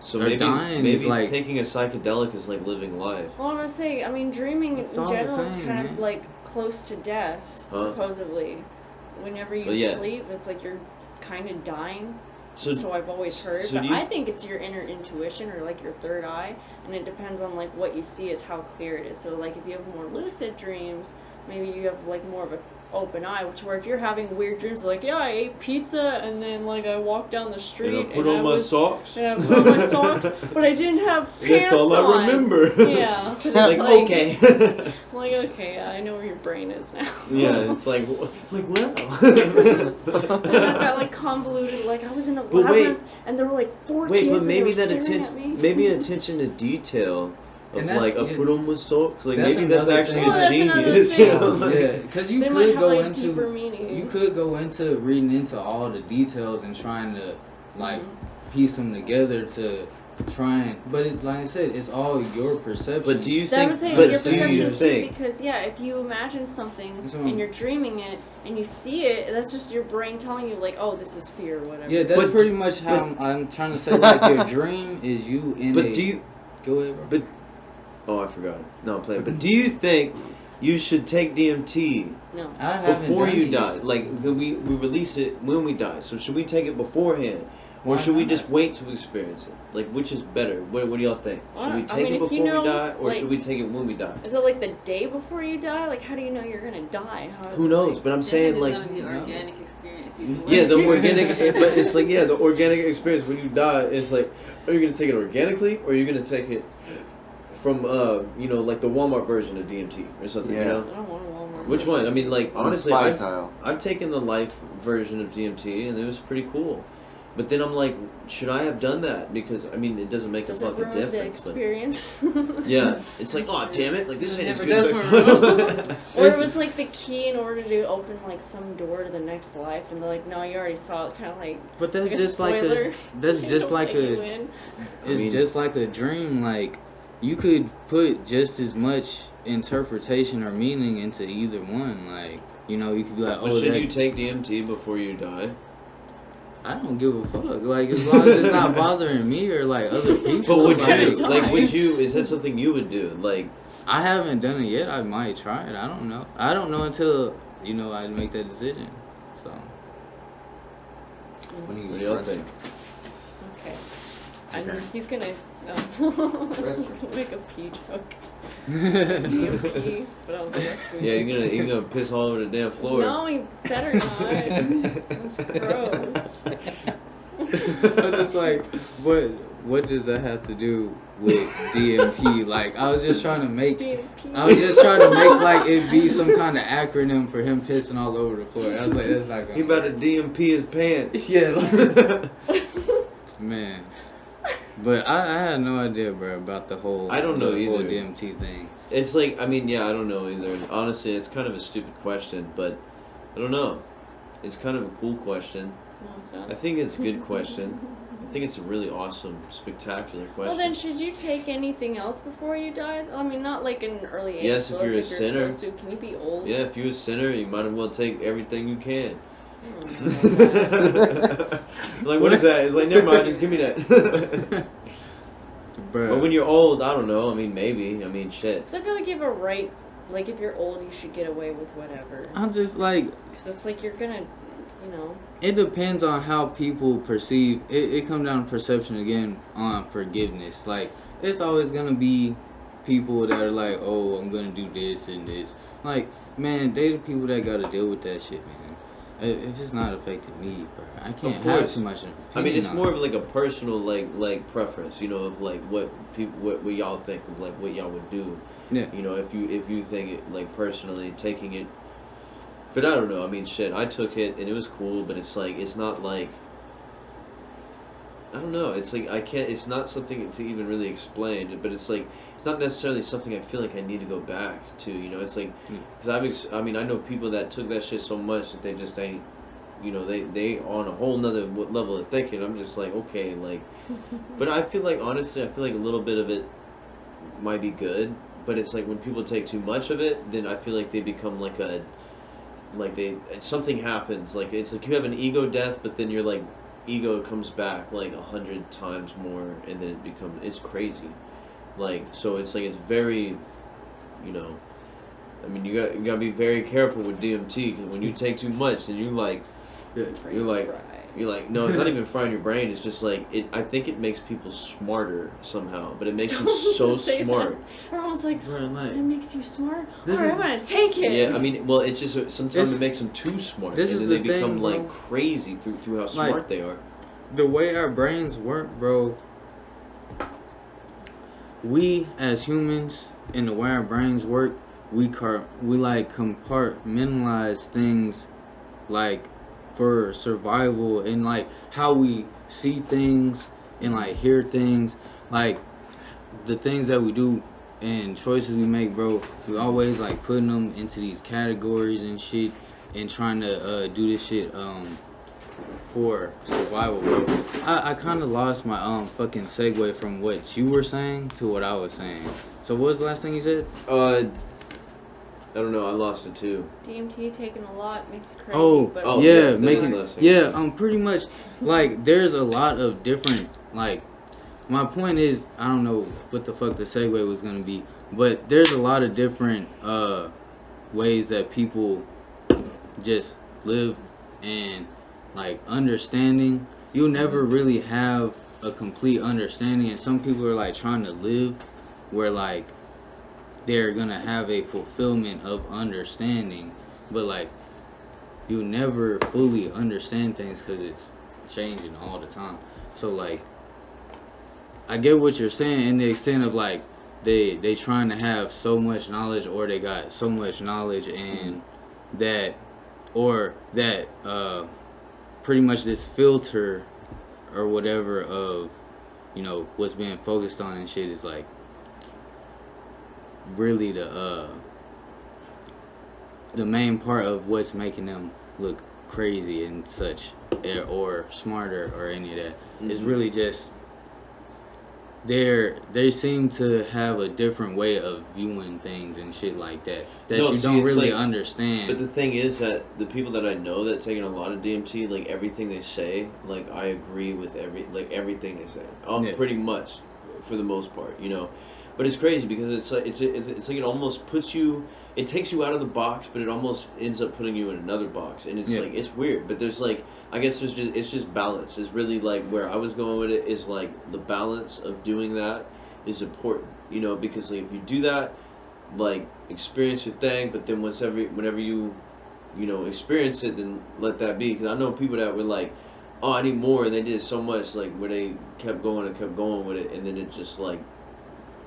So or maybe dying maybe is like- taking a psychedelic is like living life. Well, I'm gonna say, I mean, dreaming in It's all the general is same, kind of man. like close to death, Huh? supposedly. Whenever you Well, yeah. sleep, it's like you're kind of dying. So So I've always heard, so but do you I think it's your inner intuition or like your third eye, and it depends on like what you see is how clear it is. So like if you have more lucid dreams, maybe you have like more of a open eye, which where if you're having weird dreams like, yeah, I ate pizza and then like I walked down the street and I put on my socks. and I put on my socks, but I didn't have pants That's all on. I remember. Yeah. It's like okay. I'm like, okay, yeah, I know where your brain is now. Yeah, it's like wow. And I've got like convoluted, like I was in a But wait. labyrinth and there were like four Wait, kids but and maybe they were that staring at me. attention, maybe attention to detail of And that's- like I yeah. put on my socks. Like That's maybe that's another actually thing. Well, a that's another genius. thing. You know? Like, Yeah, because you They might could have go like into deeper meaning. you could go into reading into all the details and trying to like piece them together to try and. But it's like I said, it's all your perception. But do you That think? was saying But your do you perception too, think? because yeah, if you imagine something That's what and I'm- you're dreaming it and you see it, that's just your brain telling you like, oh, this is fear or whatever. Yeah, that's But- pretty much how I'm trying to say. Like your dream is you in But a. do you? Go ahead, bro. But oh, I forgot. No, I'm playing. But do you think you should take DMT No. I haven't before done you it die? yet. Like we release it when we die. So should we take it beforehand, or Why should we not? just wait to experience it? Like which is better? What do y'all think? Should we I take mean, it if you before know, we die, or like- should we take it when we die? Is it like the day before you die? Like, how do you know you're gonna die? How is Who it, knows? like- But I'm Death saying is like. gonna be an No. organic experience. either way. Yeah, the organic, but it's like the organic experience when you die. It's like, are you gonna take it organically, or are you gonna take it from like the Walmart version of DMT or something? Yeah. You I know, don't want a Walmart. which one? I mean, like On the honestly, spy I've, style. I've taken the life version of DMT, and it was pretty cool. But then I'm like, should I have done that? Because I mean, it doesn't make Does a it fucking ruin the difference. But experience? yeah, it's like, oh damn it, like this ain't as Never good as does I thought. Or it was like the key in order to open like some door to the next life, and they're like, no, you already saw it, kind of like. But that's Like a just like spoiler. a. That's They just don't like let you a. in. It's mean- just like a dream. Like you could put just as much interpretation or meaning into either one. Like you know, you could be like, But oh, should that, you take DMT before you die? I don't give a fuck. Like, as long as it's not bothering me or like other people. But would like, you like? Would you? Is that something you would do? Like, I haven't done it yet. I might try it. I don't know. I don't know until I make that decision. So. When you what use do y'all restroom. think? Okay. Okay. He's gonna. He's gonna make a pee joke. Pee, but I was like, that's weird. Yeah, you're gonna piss all over the damn floor. No, he better not. That's gross. I'm just like, what does that have to do with DMP? Like, I was just trying to make like it be some kind of acronym for him pissing all over the floor. I was like, that's not gonna He about to work. DMP his pants. Yeah, like, man. But I had no idea, bro, about the whole I don't know the whole either. DMT thing. It's like, I mean, yeah, I don't know either. Honestly, it's kind of a stupid question, but I don't know. It's kind of a cool question. No, it's not. I think it's a good question. I think it's a really awesome, spectacular question. Well, then, should you take anything else before you die? I mean, not like in an early age. Yes, if but you're a if sinner. Close to, can you be old? Yeah, if you're a sinner, you might as well take everything you can. Oh, Like, what is that? It's like, never mind, just give me that. Bro. But when you're old, I don't know. I mean, maybe. I mean, shit. because I feel like you have a right. Like, if you're old, you should get away with whatever. I'm just like, Because it's like you're gonna, it depends on how people perceive it comes down to perception again on forgiveness. Like, it's always gonna be people that are like, oh, I'm gonna do this and this. Like, man, they the people that gotta deal with that shit, man. If it's not affecting me, bro, I can't Of have course. too much. I mean, it's opinion more on of like a personal like preference, you know, of like what people, what y'all think of like what y'all would do. Yeah. You know, if you think it like personally taking it. But I don't know. I mean, shit. I took it and it was cool, but it's like it's not like. I don't know. It's like I can't. It's not something to even really explain. But it's like it's not necessarily something I feel like I need to go back to. You know, it's like because I mean, I know people that took that shit so much that they just ain't. You know, they on a whole nother level of thinking. I'm just like, okay, like. But I feel like honestly, I feel like a little bit of it might be good. But it's like when people take too much of it, then I feel like they become like a. Like something happens. Like it's like you have an ego death, but then your like ego comes back like 100 times more, and then it's crazy. Like so, it's like it's very, you know. I mean, you gotta be very careful with DMT because when you take too much, then you're like no, it's not even frying your brain. It's just like I think it makes people smarter somehow, but it makes them so smart. Everyone's like, Bro, like, so it makes you smart? this Alright, is- I'm gonna take it. Yeah, I mean, well, it's just sometimes This- it makes them too smart, this and is then they the thing, become bro. like crazy through how Like- smart they are. the way our brains work, bro. We as humans, and the way our brains work, we like compartmentalize things, like for survival and like how we see things and like hear things, like the things that we do and choices we make, bro. We always like putting them into these categories and shit, and trying to do this shit for survival, bro. I kind of lost my fucking segue from what you were saying to what I was saying. So what was the last thing you said? I don't know. I lost it too. DMT taking a lot makes you crazy. Oh, but oh, yeah, that's making the last thing you yeah. said. Pretty much like there's a lot of different like. My point is, I don't know what the fuck the segue was gonna be, but there's a lot of different ways that people just live, and like understanding. You'll never really have a complete understanding, and some people are like trying to live where like they're gonna have a fulfillment of understanding, but like you never fully understand things because it's changing all the time. So like I get what you're saying in the extent of like they trying to have so much knowledge, or they got so much knowledge, and that or that pretty much this filter or whatever of, you know, what's being focused on and shit is like really the main part of what's making them look crazy and such, or smarter or any of that. It's really just they seem to have a different way of viewing things and shit like that No, you see, don't it's really like- understand. But the thing is that the people that I know that taken a lot of DMT, like everything they say, like I agree with everything they say. Yeah. Pretty much, for the most part, you know. But it's crazy because it's like it almost puts you. It takes you out of the box, but it almost ends up putting you in another box, and it's Yeah. like it's weird. But there's like I guess it's just balance. It's really like where I was going with it is like the balance of doing that is important, you know, because like if you do that, like experience your thing, but then whenever you know experience it, then let that be. Because I know people that were like, oh, I need more, and they did so much like where they kept going with it, and then it just like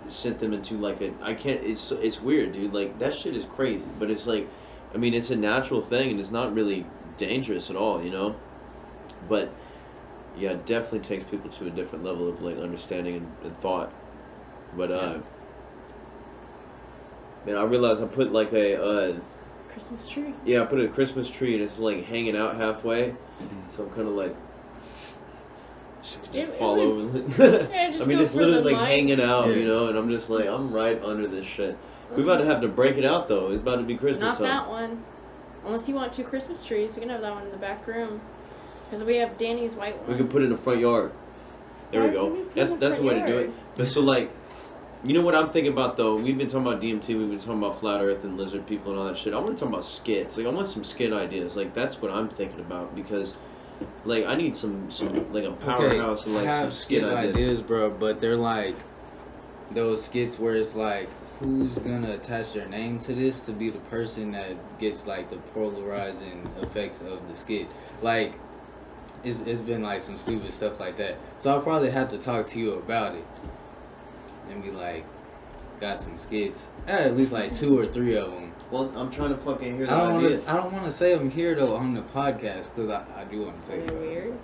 sent them into like I can't. It's weird, dude. Like that shit is crazy, but it's like, I mean, it's a natural thing, and it's not really dangerous at all, you know. But yeah, it definitely takes people to a different level of like understanding and thought. But man, I realized I put like a Christmas tree. I put a Christmas tree and it's like hanging out halfway, so I'm kind of like just It fall would- over. Yeah, just I mean, go it's for literally the like mic. hanging out, Yeah. you know, and I'm just like I'm right under this shit. We're about to have to break it out though. It's about to be Christmas Not time. that one. Unless you want 2 Christmas trees, we can have that one in the back room. Because we have Danny's white one. We could put it in the front yard. There we Why go. would we put it That's in the the way to do it. front But so like, you know what I'm thinking about though? We've been talking about DMT. We've been talking about flat Earth and lizard people and all that shit. I want to talk about skits. Like I want some skit ideas. Like that's what I'm thinking about because, like, I need some like a powerhouse and like some skit ideas. bro, but they're like those skits where it's like, who's gonna attach their name to this to be the person that gets like the polarizing effects of the skit? Like, it's been like some stupid stuff like that. So I'll probably have to talk to you about it and be like, got some skits. At least like 2 or 3 of them. Well, I'm trying to fucking hear the I idea. don't want to say them here though on the podcast because I do want to Are say they weird?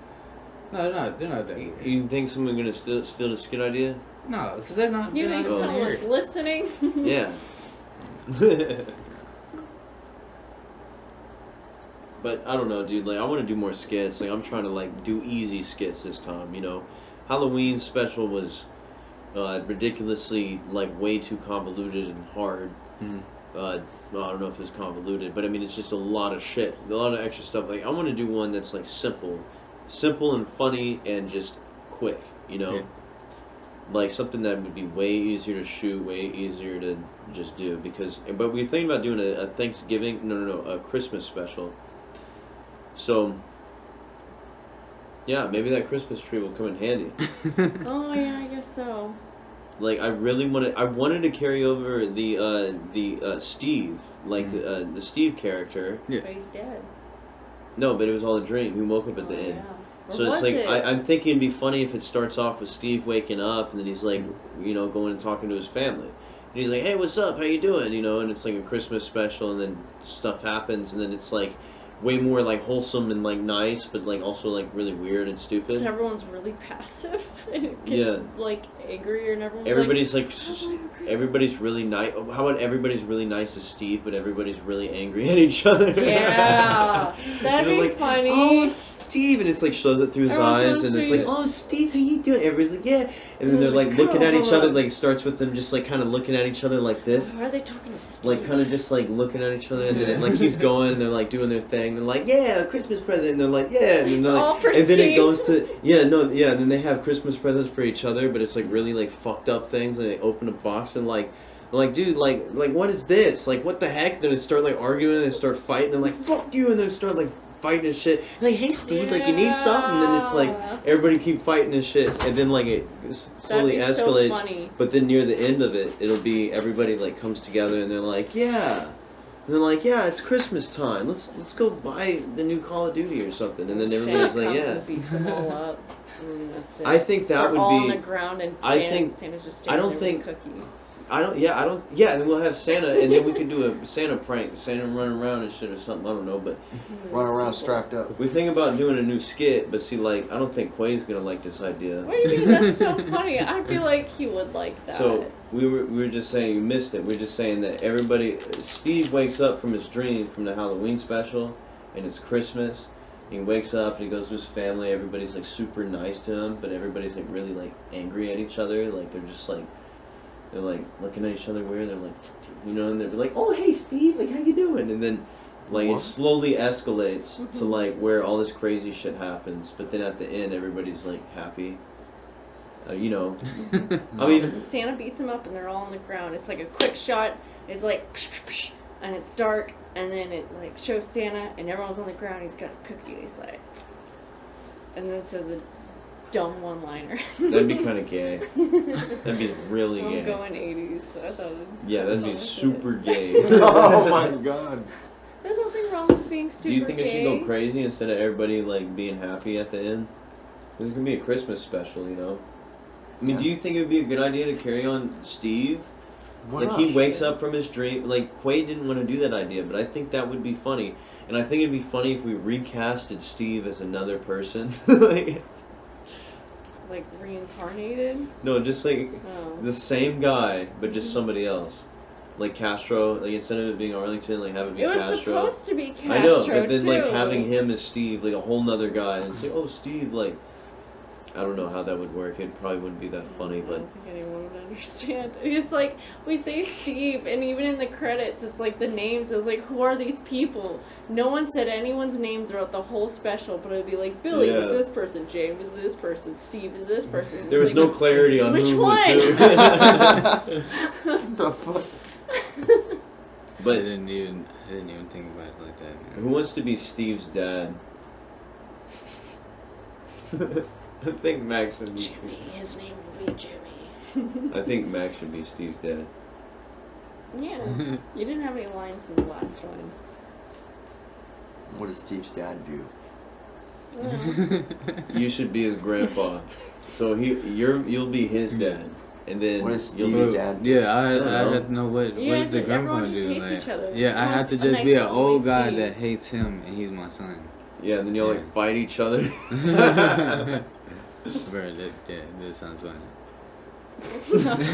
No, they're not that weird. You think someone's gonna steal the skit idea? No, because they're not. You they're think not someone's weird. listening? Yeah. But I don't know, dude. Like I want to do more skits. Like I'm trying to like do easy skits this time. You know, Halloween special was ridiculously like way too convoluted and hard. Well, I don't know if it's convoluted, but I mean it's just a lot of shit, a lot of extra stuff. Like I want to do one that's like simple and funny and just quick. You know. Yeah. Like something that would be way easier to shoot, way easier to just do but we're thinking about doing a Thanksgiving, a Christmas special. So, yeah, maybe that Christmas tree will come in handy. Oh yeah, I guess so. Like I wanted to carry over the Steve, like the Steve character. Yeah. But he's dead. No, but it was all a dream. He woke up at the Oh, end. yeah. Or So it's was like it? I'm thinking it'd be funny if it starts off with Steve waking up and then he's like, going and talking to his family. And he's like, "Hey, what's up? How you doing?" And it's like a Christmas special, and then stuff happens, and then it's like way more like wholesome and like nice, but like also like really weird and stupid. So everyone's really passive and it gets Yeah. like angry and everyone's Everybody's like, like, "Oh, Christmas." everybody's really nice. How about everybody's really nice to Steve, but everybody's really angry at each other? Yeah, that'd be like, funny. "Oh, Steve," and it's like shows it through his Everyone's eyes, so and it's sweet. like, "Oh, Steve, how you doing?" Everybody's like, "Yeah," and then There's they're a like looking at each other. cover. Like it starts with them just like kind of looking at each other like this, Why are they talking to Steve? like kind of just like looking at each other, and then it like keeps going, and they're like doing their thing. They're like, "Yeah, a Christmas present," and they're like, "Yeah," and, then It's they're like, all for and then it Steve. goes to and then they have Christmas presents for each other, but it's like really like fucked up things, and they open a box and like, dude, like what is this? Like what the heck? Then they start like arguing and they start fighting. They're like, "Fuck you," and they start like fighting and shit. Like, "Hey Steve, like you need something?" And then it's like Yeah. everybody keep fighting and shit, and then like it slowly That'd be escalates. So funny. But then near the end of it, it'll be everybody like comes together and they're like, "Yeah." And they're like, "Yeah, it's Christmas time. Let's go buy the new Call of Duty or something." And then everybody's Santa like, comes "Yeah." and beats them all up. And that's it. I think that They're would all be- on the ground and I think- Santa's just I standing don't there think- with a cookie. And then we'll have Santa, and then we could do a Santa prank, Santa running around and shit or something. I don't know, but Run around strapped up. we think about doing a new skit. But see, like, I don't think Quay's gonna like this idea. What do you mean? That's so funny. I feel like he would like that. So we were just saying you missed it. We're just saying that Steve wakes up from his dream from the Halloween special, and it's Christmas, He wakes up and he goes to his family. Everybody's like super nice to him, but everybody's like really like angry at each other. Like they're just like they're like looking at each other weird. They're like, you know, and they're like, "Oh, hey, Steve, like how you doing?" And then like it slowly escalates to like where all this crazy shit happens. But then at the end, everybody's like happy. You know, I mean, Santa beats him up and they're all on the ground. It's like a quick shot. It's like, psh, psh, psh, and it's dark, and then it like shows Santa, and everyone's on the ground. He's got a cookie, and he's like, and then it says a dumb one-liner. That'd be kind of gay. That'd be really gay. I'm going 80s. So I thought. Yeah, that'd be super gay. Oh my god. There's nothing wrong with being super gay. Do you think it should go crazy instead of everybody like being happy at the end? This could be a Christmas special, you know. I mean, do you think it would be a good idea to carry on Steve? Why Like not? he wakes up from his dream. Like Quaid didn't want to do that idea, but I think that would be funny. And I think it'd be funny if we recasted Steve as another person. Like reincarnated? No, just like Oh. the same guy, but just somebody else. Like Castro, like instead of it being Arlington, like have it be It was Castro. supposed to be Castro, I know, but then too. like having him as Steve, like a whole nother guy, and say, "Oh, Steve," like I don't know how that would work. It probably wouldn't be that funny, I but don't think anyone would understand. It's like we say Steve, and even in the credits, it's like the names. It's like, who are these people? No one said anyone's name throughout the whole special, but it'd be like Billy Yeah. is this person, James is this person, Steve is this person. It's there was like, no clarity on which who one? was who. The fuck? I But didn't even think about it like that, man. who wants to be Steve's dad? I think Max should be. Jimmy, his name will be Jimmy. I think Max should be Steve's dad. Yeah, you didn't have any lines in the last one. What does Steve's dad do? You should be his grandpa. So you'll be his dad, and then What is you'll Steve's be dad? Yeah, I don't know. had to know what You does guys- the grandpa everyone just do? hates Like, each other. yeah, I have to Almost a just be nice an old little guy Steve. that hates him, and he's my son. yeah, and then you'll Yeah. like fight each other. Bro, that sounds funny.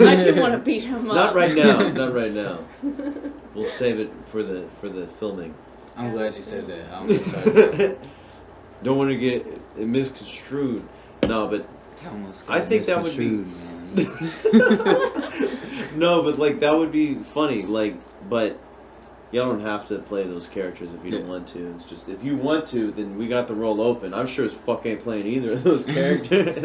I do want to beat him up. Not right now. Not right now. We'll save it for the filming. I'm glad you said that. I'm excited. Don't want to get it misconstrued. No, but Almost I got think that would be- misconstrued, man. no, but like that would be funny. Like, but y'all don't have to play those characters if you don't want to. It's just if you want to, then we got the role open. I'm sure as fuck ain't playing either of those characters.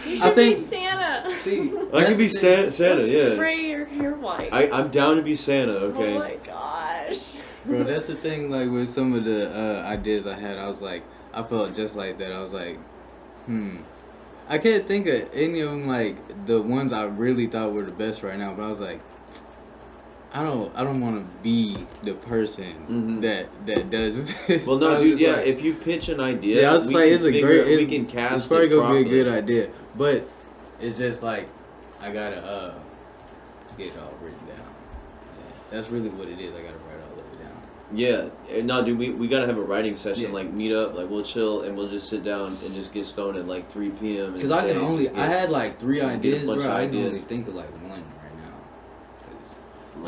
You I should be think- Santa. See, I could be Santa. Let's Yeah. spray your hair white. I'm down to be Santa. Okay. Oh my gosh. bro, that's the thing. Like with some of the ideas I had, I was like, I felt just like that. I was like, I can't think of any of them like the ones I really thought were the best right now. But I was like, I don't want to be the person that does this. Well, I no, was dude. just Yeah, like- if you pitch an idea, Yeah, I was we like, can it's a figure great. it- we can cast it's probably it gonna be a properly. good idea, but it's just like I gotta get it all written down. Yeah, that's really what it is. I gotta write all of it down. Yeah, no, dude, we gotta have a writing session, Yeah. like meet up, like we'll chill and we'll just sit down and just get stoned at like 3 p.m. Because I can only, I had like 3 just get a ideas, bunch bro. of I can ideas. only think of like one right now. 'Cause-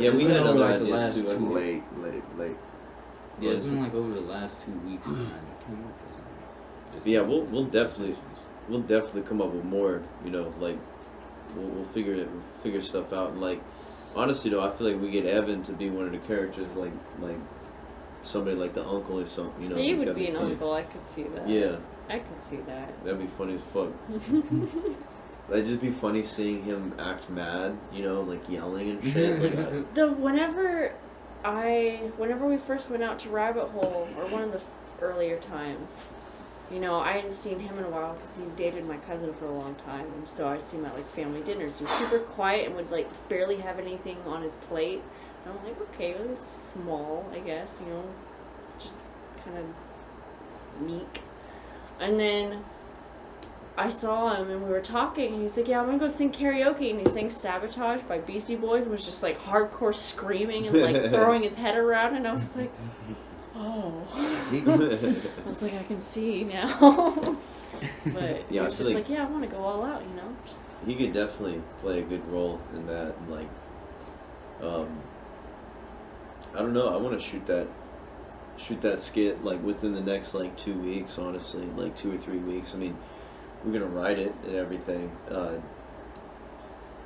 Yeah, we It's had been over, other like, the ideas last too. I two- think. Late. Yeah, it's been like over the last 2 weeks. Man. I came up with something. Just Yeah, like we'll definitely conversations. come up with more. You know, like we'll figure stuff out. And like honestly though, I feel like we get Evan to be one of the characters, like somebody like the uncle or something. You know, He like, would that'd be an funny. uncle. I could see that. Yeah, I could see that. that'd be funny as fuck. That'd just be funny seeing him act mad. You know, like yelling and shit. Like, Whenever we first went out to Rabbit Hole, or one of the earlier times, you know, I hadn't seen him in a while because he dated my cousin for a long time, and so I'd see him at like family dinners. He was super quiet and would like barely have anything on his plate. And I'm like, okay, well, it's small, I guess, you know, just kind of meek. And then I saw him and we were talking and he's like, yeah, I'm gonna go sing karaoke, and he sang Sabotage by Beastie Boys and was just like hardcore screaming and like throwing his head around, and I was like, oh. I was like, I can see now. But Yeah, he I was feel just like- like, yeah, I want to go all out, you know. Just, He could definitely play a good role in that, and like, I don't know. I want to shoot that shoot that skit like within the next like 2 weeks. Honestly, like 2 or 3 weeks. I mean, we're gonna write it and everything.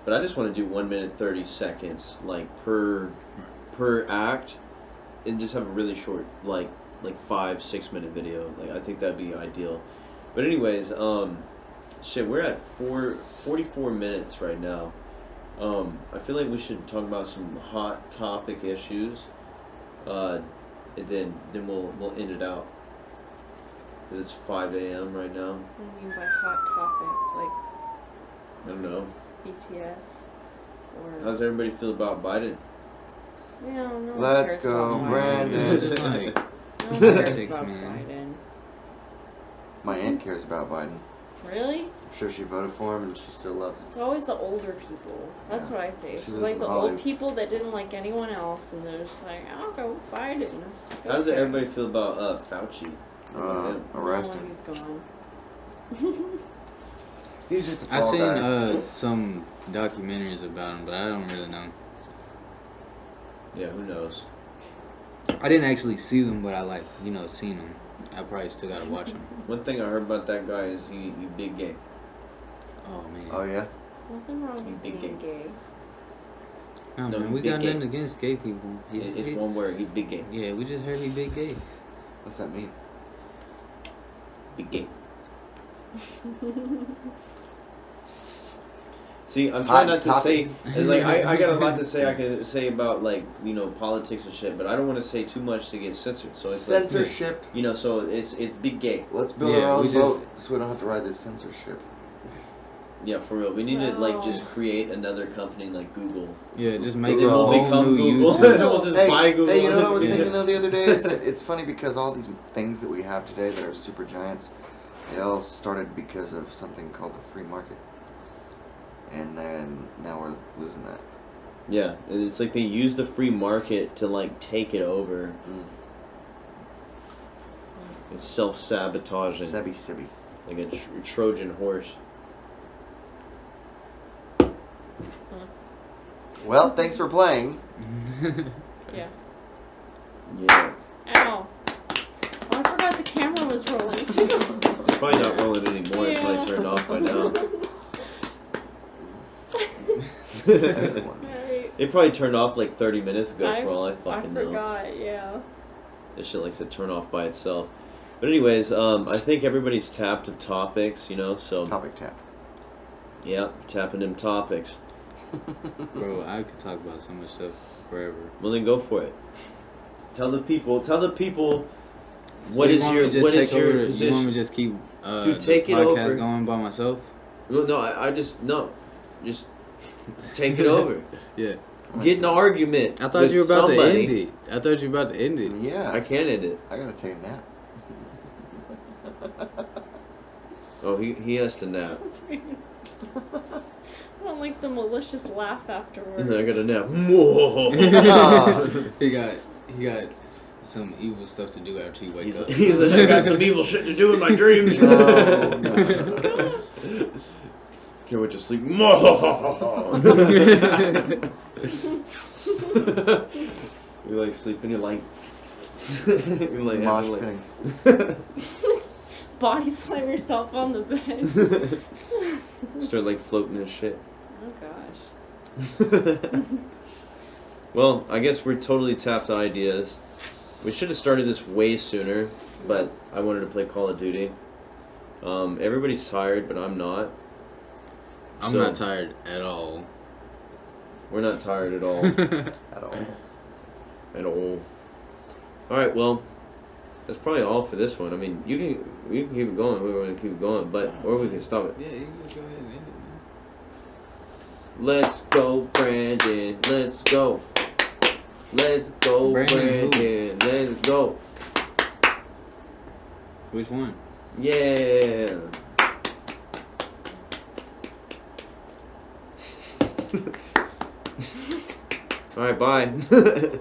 But I just want to do 1 minute 30 seconds like per act, and just have a really short like 5-6 minute video. Like I think that'd be ideal. But anyways, shit, we're at 44 minutes right now. I feel like we should talk about some hot topic issues, and then we'll end it out. Cause it's 5 a.m. right now. What do you mean by hot topic? I don't know. Like BTS? Or How's everybody feel about Biden? yeah, no one Let's cares go, about Brandon. It's just like, Biden. No one cares politics, about man. Biden. My aunt cares about Biden. Really? I'm sure she voted for him and she still loves It's always the older people. That's Yeah. what I say. It's She lives like in the Hollywood. old people that didn't like anyone else, and they're just like, I'll go Biden. It's like, How does okay. everybody feel about Fauci? him. Yeah. Arrest Oh, him. he's gone. He's just a I fall seen guy. some documentaries about him, but I don't really know. Yeah, who knows? I didn't actually see them, but I seen them. I probably still gotta watch them. One thing I heard about that guy is he big gay. Oh man. Oh yeah. Nothing wrong with Big being gay. No, No, man, we big got gay. nothing against gay people. It's one word. He big gay. Yeah, we just heard he big gay. What's that mean? Big gay. See, I'm Hot trying not to say topics. like I got a lot to say. I can say about like politics and shit, but I don't want to say too much to get censored. So it's like, Censorship. so it's big gay. Let's build Yeah, our own we just- boat so we don't have to ride this censorship. Yeah, for real. We need to like Wow. just create another company like Google. Yeah, just make Then a we'll whole become new Google. YouTube. We'll just buy Google. Hey, you know what I was thinking though the other day is that it's funny because all these things that we have today that are super giants, they all started because of something called the free market. And then now we're losing that. Yeah, and it's like they use the free market to like take it over. Mm. It's self-sabotaging, Sibby. like a Trojan horse. Well, thanks for playing. Yeah. Yeah, Ow. Oh, I forgot the camera was rolling too. it's probably not rolling anymore. It's probably Yeah. turned off by now. Everyone. Right. It probably turned off like 30 minutes ago I- for all I I fucking know. forgot, yeah. This shit likes to turn off by itself. But anyways, I think everybody's tapped the topics, so Topic tap. yeah, tapping them topics. Bro, I could talk about so much stuff forever. Well then go for it. Tell the people So what you is want me your to just what is take your over the- You want me position? to just keep Dude, take the it podcast over. going by myself? No, I just no. Just take it over. Yeah. Get in an argument. I thought with you were about somebody. to end it. I thought you were about to end it. Yeah. I can't end it. I gotta take a nap. Oh, he has to nap. That's weird. I don't like the malicious laugh afterwards. I got to nap. he got some evil stuff to do after he wakes up. He's like, I got some evil shit to do in my dreams. No. Can't wait to sleep. You like sleeping, you're like, you're like, Mosh having, pitting. Body slam yourself on the bed. start like floating and shit. Oh gosh. Well, I guess we're totally tapped ideas. We should have started this way sooner, but I wanted to play Call of Duty. Everybody's tired, but I'm not. I'm So- not tired at all. We're not tired at all. At all. At all. All right, well, that's probably all for this one. I mean, you can keep it going. We want to keep it going, but or we can stop it. Yeah, you can just go ahead and end it, man. Let's go, Brandon. Let's go. Let's go, Brandon Brandon. Let's go. Which one? Yeah. All right, bye.